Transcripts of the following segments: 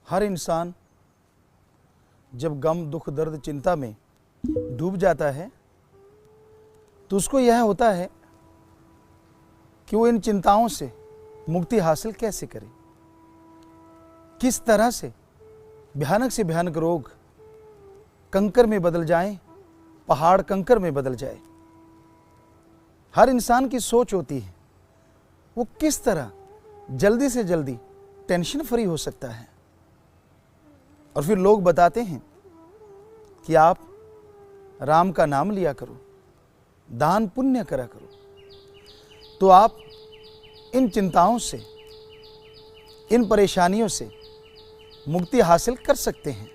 हर इंसान जब गम, दुख, दर्द, चिंता में डूब जाता है तो उसको यह होता है कि वो इन चिंताओं से मुक्ति हासिल कैसे करे, किस तरह से भयानक रोग कंकर में बदल जाएं, पहाड़ कंकर में बदल जाए। हर इंसान की सोच होती है वो किस तरह जल्दी से जल्दी टेंशन फ्री हो सकता है। और फिर लोग बताते हैं कि आप राम का नाम लिया करो, दान पुण्य करा करो, तो आप इन चिंताओं से, इन परेशानियों से मुक्ति हासिल कर सकते हैं।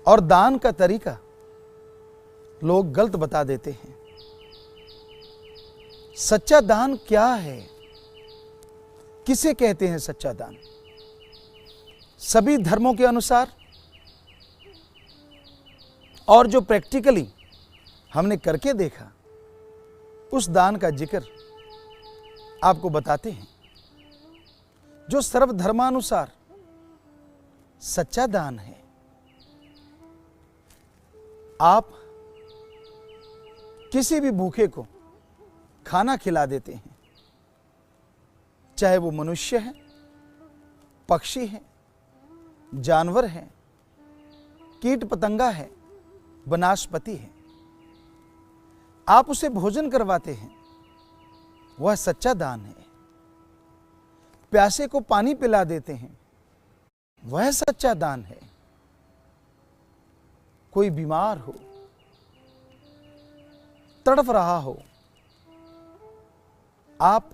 और दान का तरीका लोग गलत बता देते हैं। सच्चा दान क्या है, किसे कहते हैं सच्चा दान? सभी धर्मों के अनुसार और जो प्रैक्टिकली हमने करके देखा, उस दान का जिक्र आपको बताते हैं। जो सर्वधर्मानुसार सच्चा दान है, आप किसी भी भूखे को खाना खिला देते हैं, चाहे वो मनुष्य है, पक्षी है, जानवर है, कीट पतंगा है, वनस्पति है, आप उसे भोजन करवाते हैं, वह सच्चा दान है। प्यासे को पानी पिला देते हैं, वह सच्चा दान है। कोई बीमार हो, तड़फ रहा हो, आप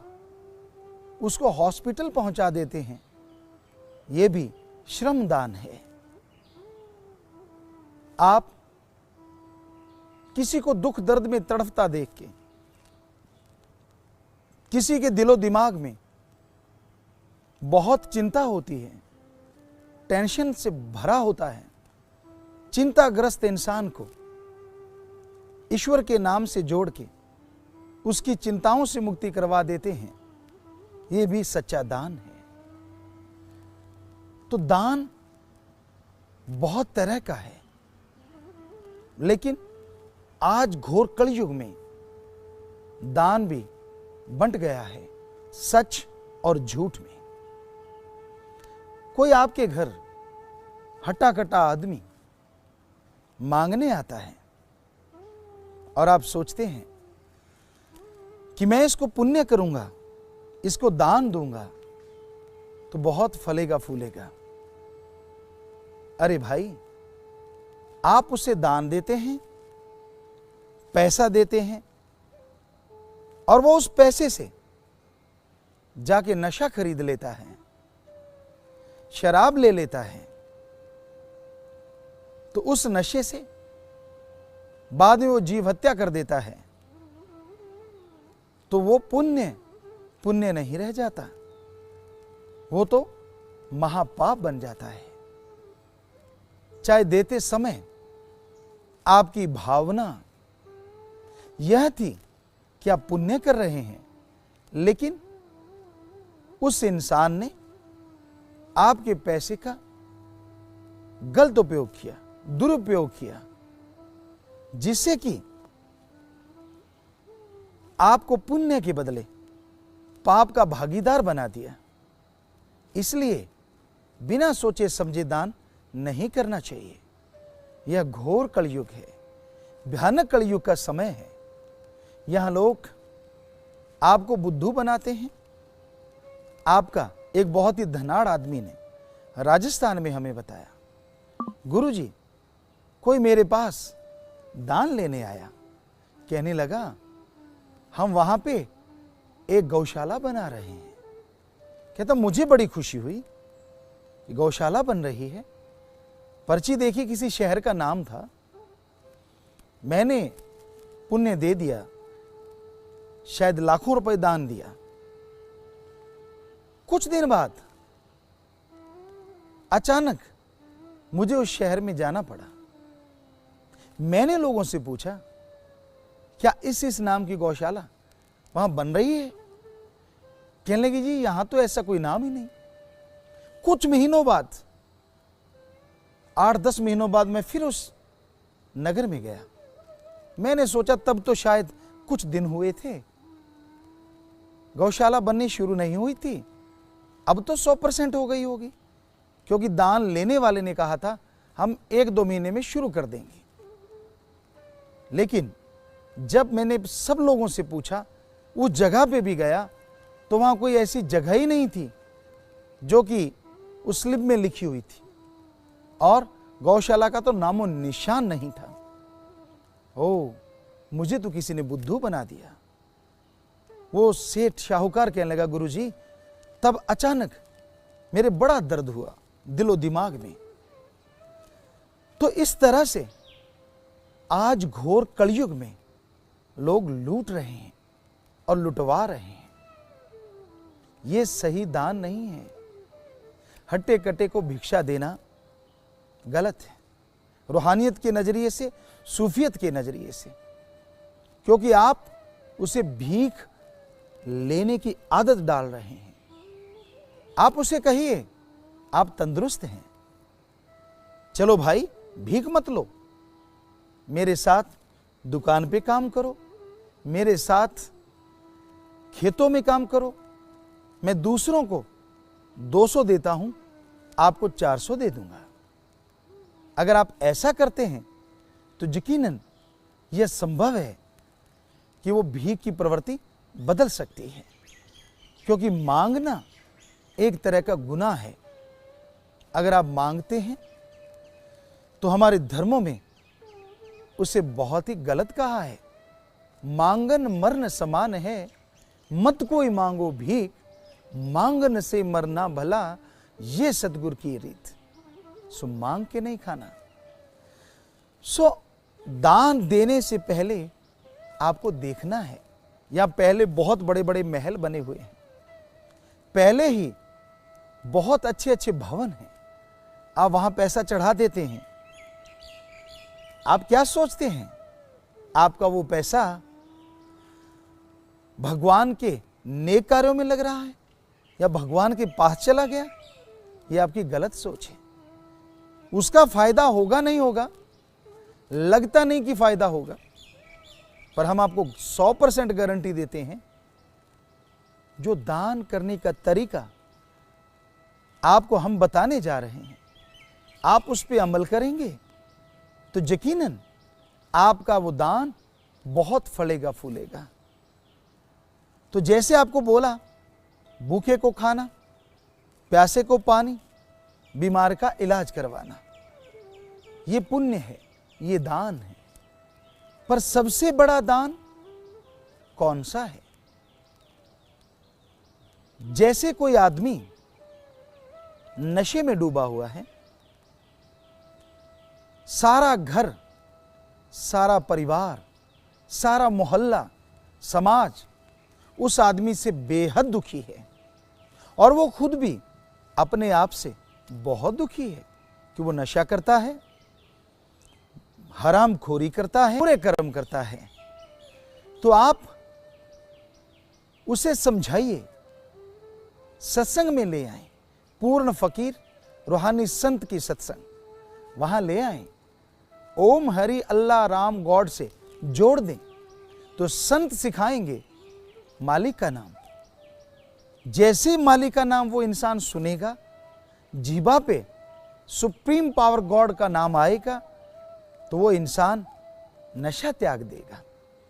उसको हॉस्पिटल पहुंचा देते हैं, यह भी श्रमदान है। आप किसी को दुख दर्द में तड़फता देख के, किसी के दिलो दिमाग में बहुत चिंता होती है, टेंशन से भरा होता है, चिंताग्रस्त इंसान को ईश्वर के नाम से जोड़ के उसकी चिंताओं से मुक्ति करवा देते हैं, यह भी सच्चा दान है। तो दान बहुत तरह का है, लेकिन आज घोर कलयुग में दान भी बंट गया है सच और झूठ में। कोई आपके घर हट्टा कट्टा आदमी मांगने आता है और आप सोचते हैं कि मैं इसको पुण्य करूंगा, इसको दान दूंगा तो बहुत फलेगा फूलेगा। अरे भाई, आप उसे दान देते हैं, पैसा देते हैं, और वो उस पैसे से जाके नशा खरीद लेता है, शराब ले लेता है, तो उस नशे से बाद में वो जीव हत्या कर देता है, तो वो पुण्य नहीं रह जाता, वो तो महापाप बन जाता है। चाहे देते समय आपकी भावना यह थी कि आप पुण्य कर रहे हैं, लेकिन उस इंसान ने आपके पैसे का गलत उपयोग किया, दुरुपयोग किया, जिससे कि आपको पुण्य के बदले पाप का भागीदार बना दिया। इसलिए बिना सोचे समझे दान नहीं करना चाहिए। यह घोर कलयुग है, भयानक कलयुग का समय है। यहां लोग आपको बुद्धू बनाते हैं। आपका एक बहुत ही धनाढ़ आदमी ने राजस्थान में हमें बताया, गुरुजी, कोई मेरे पास दान लेने आया, कहने लगा हम वहां पे एक गौशाला बना रहे हैं। कहता मुझे बड़ी खुशी हुई कि गौशाला बन रही है। पर्ची देखी, किसी शहर का नाम था, मैंने पुण्य दे दिया, शायद लाखों रुपए दान दिया। कुछ दिन बाद अचानक मुझे उस शहर में जाना पड़ा। मैंने लोगों से पूछा, क्या इस नाम की गौशाला वहां बन रही है? कहने लगी, जी यहां तो ऐसा कोई नाम ही नहीं। कुछ महीनों बाद, 8-10 महीनों बाद मैं फिर उस नगर में गया। मैंने सोचा तब तो शायद कुछ दिन हुए थे, गौशाला बननी शुरू नहीं हुई थी, अब तो 100% हो गई होगी, क्योंकि दान लेने वाले ने कहा था हम 1-2 महीने में शुरू कर देंगे। लेकिन जब मैंने सब लोगों से पूछा, उस जगह पे भी गया, तो वहां कोई ऐसी जगह ही नहीं थी जो कि उस स्लिप में लिखी हुई थी, और गौशाला का तो नामो निशान नहीं था। ओ, मुझे तो किसी ने बुद्धू बना दिया। वो सेठ शाहूकार कहने लगा, गुरुजी, तब अचानक मेरे बड़ा दर्द हुआ दिलो दिमाग में। तो इस तरह से आज घोर कलयुग में लोग लूट रहे हैं और लुटवा रहे हैं। ये सही दान नहीं है। हट्टे कट्टे को भिक्षा देना गलत है, रूहानियत के नजरिए से, सूफियत के नजरिए से, क्योंकि आप उसे भीख लेने की आदत डाल रहे हैं। आप उसे कहिए आप तंदुरुस्त हैं, चलो भाई भीख मत लो, मेरे साथ दुकान पे काम करो, मेरे साथ खेतों में काम करो, मैं दूसरों को 200 देता हूं, आपको 400 दे दूंगा। अगर आप ऐसा करते हैं तो यकीनन यह संभव है कि वो भीख की प्रवृत्ति बदल सकती है, क्योंकि मांगना एक तरह का गुनाह है। अगर आप मांगते हैं तो हमारे धर्मों में उसे बहुत ही गलत कहा है। मांगन मरण समान है, मत कोई मांगो भीख, मांगन से मरना भला, ये सतगुरु की रीत। सो मांग के नहीं खाना। सो दान देने से पहले आपको देखना है, या पहले बहुत बड़े बड़े महल बने हुए हैं, पहले ही बहुत अच्छे अच्छे भवन हैं, आप वहां पैसा चढ़ा देते हैं। आप क्या सोचते हैं आपका वो पैसा भगवान के नेक कार्यों में लग रहा है या भगवान के पास चला गया? ये आपकी गलत सोच है। उसका फायदा होगा नहीं होगा, लगता नहीं कि फायदा होगा, पर हम आपको 100% गारंटी देते हैं, जो दान करने का तरीका आपको हम बताने जा रहे हैं, आप उस पर अमल करेंगे तो यकीनन आपका वो दान बहुत फलेगा फूलेगा। तो जैसे आपको बोला, भूखे को खाना, प्यासे को पानी, बीमार का इलाज करवाना, ये पुण्य है, ये दान है। पर सबसे बड़ा दान कौन सा है? जैसे कोई आदमी नशे में डूबा हुआ है, सारा घर, सारा परिवार, सारा मोहल्ला, समाज उस आदमी से बेहद दुखी है, और वो खुद भी अपने आप से बहुत दुखी है कि वो नशा करता है, हरामखोरी करता है, बुरे कर्म करता है। तो आप उसे समझाइए, सत्संग में ले आए, पूर्ण फकीर रूहानी संत की सत्संग, वहां ले आए, ओम हरि अल्लाह राम गॉड से जोड़ दें, तो संत सिखाएंगे मालिक का नाम। जैसे मालिक का नाम वो इंसान सुनेगा, जीभा पे सुप्रीम पावर गॉड का नाम आएगा, तो वो इंसान नशा त्याग देगा,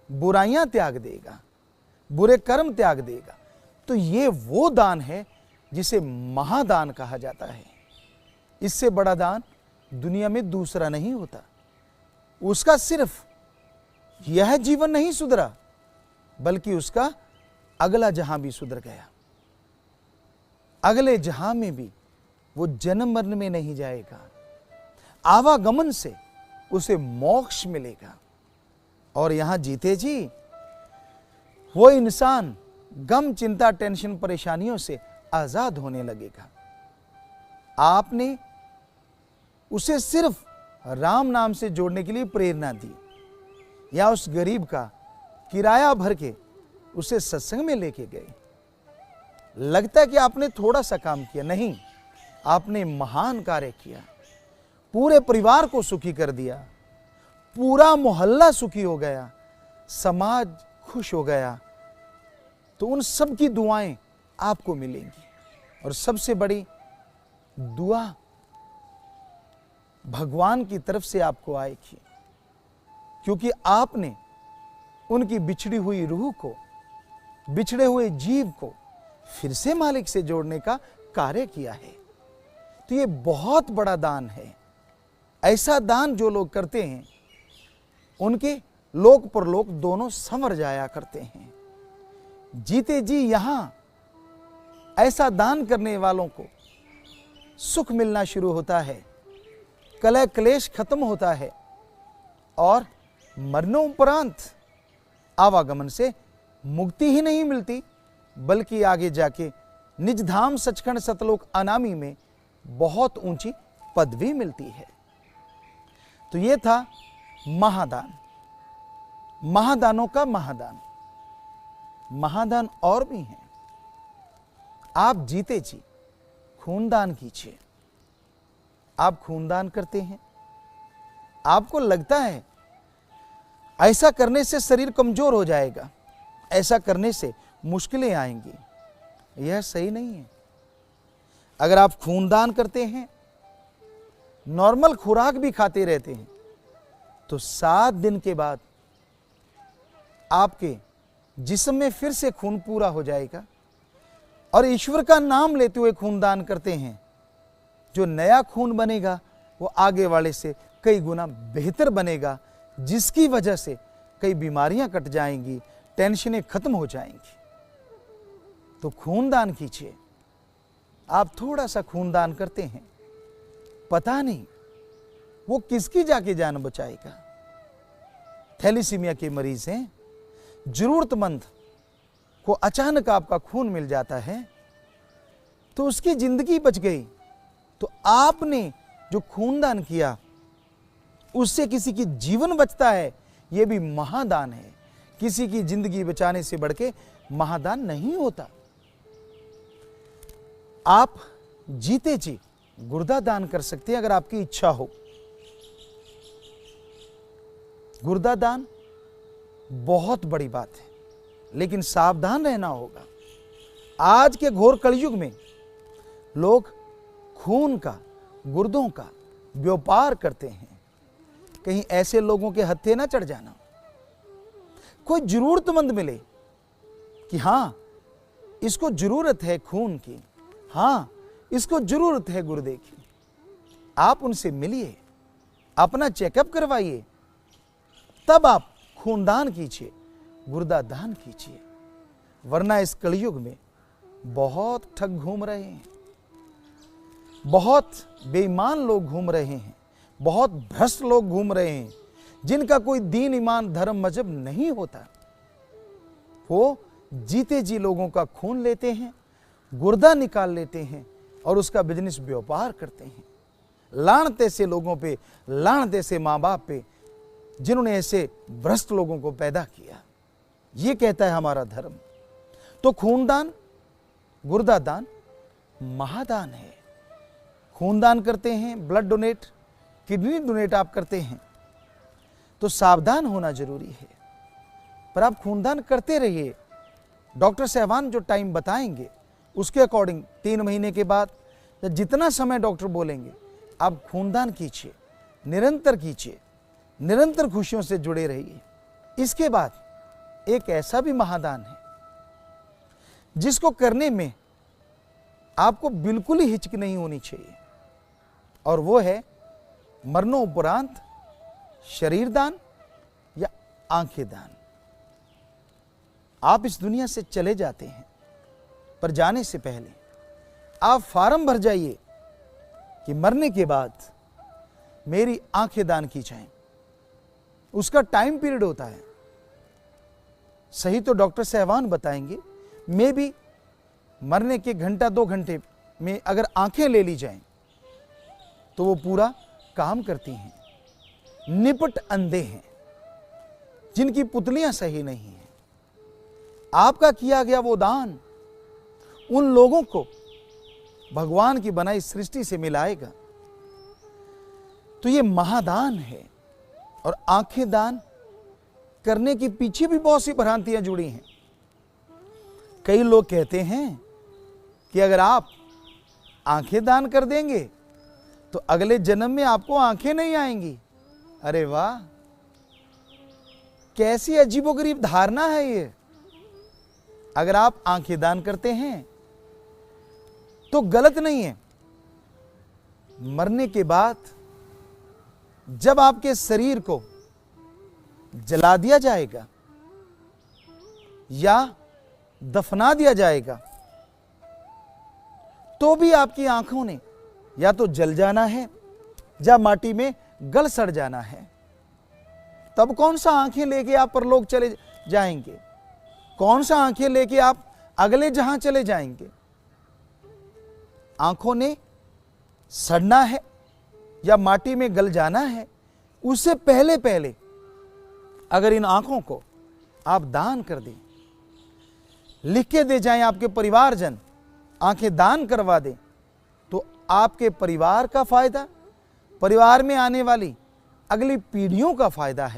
बुराइयां त्याग देगा, बुरे कर्म त्याग देगा। तो ये वो दान है जिसे महादान कहा जाता है। इससे बड़ा दान दुनिया में दूसरा नहीं होता। उसका सिर्फ यह जीवन नहीं सुधरा, बल्कि उसका अगला जहां भी सुधर गया। अगले जहां में भी वो जन्म मरण में नहीं जाएगा, आवागमन से उसे मोक्ष मिलेगा। और यहां जीते जी वो इंसान गम, चिंता, टेंशन, परेशानियों से आजाद होने लगेगा। आपने उसे सिर्फ राम नाम से जोड़ने के लिए प्रेरणा दी, या उस गरीब का किराया भर के उसे सत्संग में लेके गए। लगता है कि आपने थोड़ा सा काम किया, नहीं, आपने महान कार्य किया, पूरे परिवार को सुखी कर दिया, पूरा मोहल्ला सुखी हो गया, समाज खुश हो गया, तो उन सब की दुआएं आपको मिलेंगी। और सबसे बड़ी दुआ भगवान की तरफ से आपको आएगी, क्योंकि आपने उनकी बिछड़ी हुई रूह को, बिछड़े हुए जीव को फिर से मालिक से जोड़ने का कार्य किया है। तो ये बहुत बड़ा दान है। ऐसा दान जो लोग करते हैं उनके लोक परलोक दोनों संवर जाया करते हैं। जीते जी यहां ऐसा दान करने वालों को सुख मिलना शुरू होता है, कलह क्लेश खत्म होता है और मरणोपरांत आवागमन से मुक्ति ही नहीं मिलती, बल्कि आगे जाके निज धाम सचखंड सतलोक अनामी में बहुत ऊंची पदवी मिलती है। तो ये था महादान, महादानों का महादान। महादान और भी हैं। आप जीते जी खूनदान कीजिए। आप खूनदान करते हैं, आपको लगता है ऐसा करने से शरीर कमजोर हो जाएगा, ऐसा करने से मुश्किलें आएंगी, यह सही नहीं है। अगर आप खूनदान करते हैं, नॉर्मल खुराक भी खाते रहते हैं, तो 7 दिन के बाद आपके जिस्म में फिर से खून पूरा हो जाएगा। और ईश्वर का नाम लेते हुए खूनदान करते हैं, जो नया खून बनेगा वो आगे वाले से कई गुना बेहतर बनेगा, जिसकी वजह से कई बीमारियां कट जाएंगी, टेंशनें खत्म हो जाएंगी। तो खूनदान कीजिए। आप थोड़ा सा खूनदान करते हैं, पता नहीं वो किसकी जाके जान बचाएगा। थैलीसीमिया के मरीज हैं, जरूरतमंद को अचानक आपका खून मिल जाता है तो उसकी जिंदगी बच गई। तो आपने जो खूनदान किया उससे किसी की जीवन बचता है, यह भी महादान है। किसी की जिंदगी बचाने से बढ़ के महादान नहीं होता। आप जीते जी गुर्दा दान कर सकते हैं अगर आपकी इच्छा हो। गुर्दा दान बहुत बड़ी बात है, लेकिन सावधान रहना होगा। आज के घोर कलयुग में लोग खून का, गुर्दों का व्यापार करते हैं। कहीं ऐसे लोगों के हत्थे ना चढ़ जाना। कोई जरूरतमंद मिले कि हां इसको जरूरत है खून की, हां इसको जरूरत है गुर्दे की, आप उनसे मिलिए, अपना चेकअप करवाइए, तब आप खूनदान कीजिए, गुर्दा दान कीजिए। वरना इस कलयुग में बहुत ठग घूम रहे हैं, बहुत बेईमान लोग घूम रहे हैं, बहुत भ्रष्ट लोग घूम रहे हैं, जिनका कोई दीन ईमान धर्म मजहब नहीं होता। वो जीते जी लोगों का खून लेते हैं, गुर्दा निकाल लेते हैं और उसका बिजनेस व्यापार करते हैं। लानते से लोगों पे, लानते से माँ बाप पे, जिन्होंने ऐसे भ्रष्ट लोगों को पैदा किया। ये कहता है हमारा धर्म। तो खूनदान, गुर्दा दान महादान है। खूनदान करते हैं, ब्लड डोनेट, किडनी डोनेट आप करते हैं, तो सावधान होना जरूरी है। पर आप खूनदान करते रहिए। डॉक्टर साहबान जो टाइम बताएंगे उसके अकॉर्डिंग 3 महीने के बाद या जितना समय डॉक्टर बोलेंगे आप खूनदान कीजिए, निरंतर कीजिए, निरंतर खुशियों से जुड़े रहिए। इसके बाद एक ऐसा भी महादान है जिसको करने में आपको बिल्कुल ही हिचक नहीं होनी चाहिए, और वो है मरणोपरांत शरीर दान या आंखें दान। आप इस दुनिया से चले जाते हैं, पर जाने से पहले आप फार्म भर जाइए कि मरने के बाद मेरी आंखें दान की जाएं। उसका टाइम पीरियड होता है, सही तो डॉक्टर साहबान बताएंगे। मे भी मरने के घंटा 2 घंटे में अगर आंखें ले ली जाएं तो वो पूरा काम करती हैं। निपट अंधे हैं, जिनकी पुतलियां सही नहीं हैं। आपका किया गया वो दान उन लोगों को भगवान की बनाई सृष्टि से मिलाएगा। तो ये महादान है। और आंखें दान करने के पीछे भी बहुत सी भ्रांतियां जुड़ी हैं। कई लोग कहते हैं कि अगर आप आंखें दान कर देंगे तो अगले जन्म में आपको आंखें नहीं आएंगी। अरे वाह, कैसी अजीबोगरीब धारणा है ये। अगर आप आंखें दान करते हैं तो गलत नहीं है। मरने के बाद जब आपके शरीर को जला दिया जाएगा या दफना दिया जाएगा तो भी आपकी आंखों ने या तो जल जाना है या माटी में गल सड़ जाना है। तब कौन सा आंखें लेके आप परलोक चले जाएंगे? कौन सा आंखें लेके आप अगले जहां चले जाएंगे? आंखों ने सड़ना है या माटी में गल जाना है, उससे पहले पहले अगर इन आंखों को आप दान कर दें, लिख के दे जाएं, आपके परिवारजन आंखें दान करवा दें, तो आपके परिवार का फायदा, परिवार में आने वाली अगली पीढ़ियों का फायदा है।